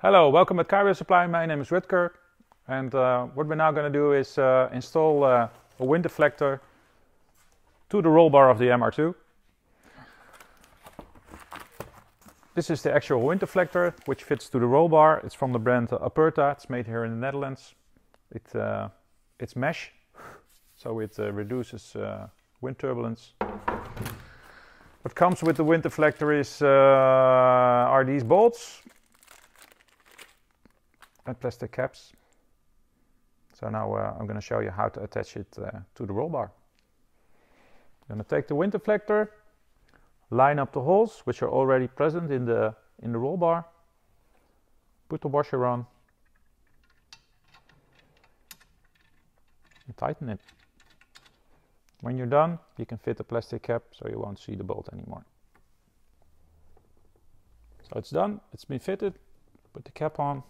Hello, welcome at Carrier Supply. My name is Rutger, and what we're now going to do is install a wind deflector to the roll bar of the MR2. This is the actual wind deflector which fits to the roll bar. It's from the brand Aperta. It's made here in the Netherlands. It's mesh, so it reduces wind turbulence. What comes with the wind deflector are these bolts and plastic caps. So now I'm going to show you how to attach it to the roll bar. I'm going to take the wind deflector, line up the holes which are already present in the roll bar, put the washer on and tighten it. When you're done, you can fit the plastic cap so you won't see the bolt anymore. So it's done, it's been fitted, put the cap on.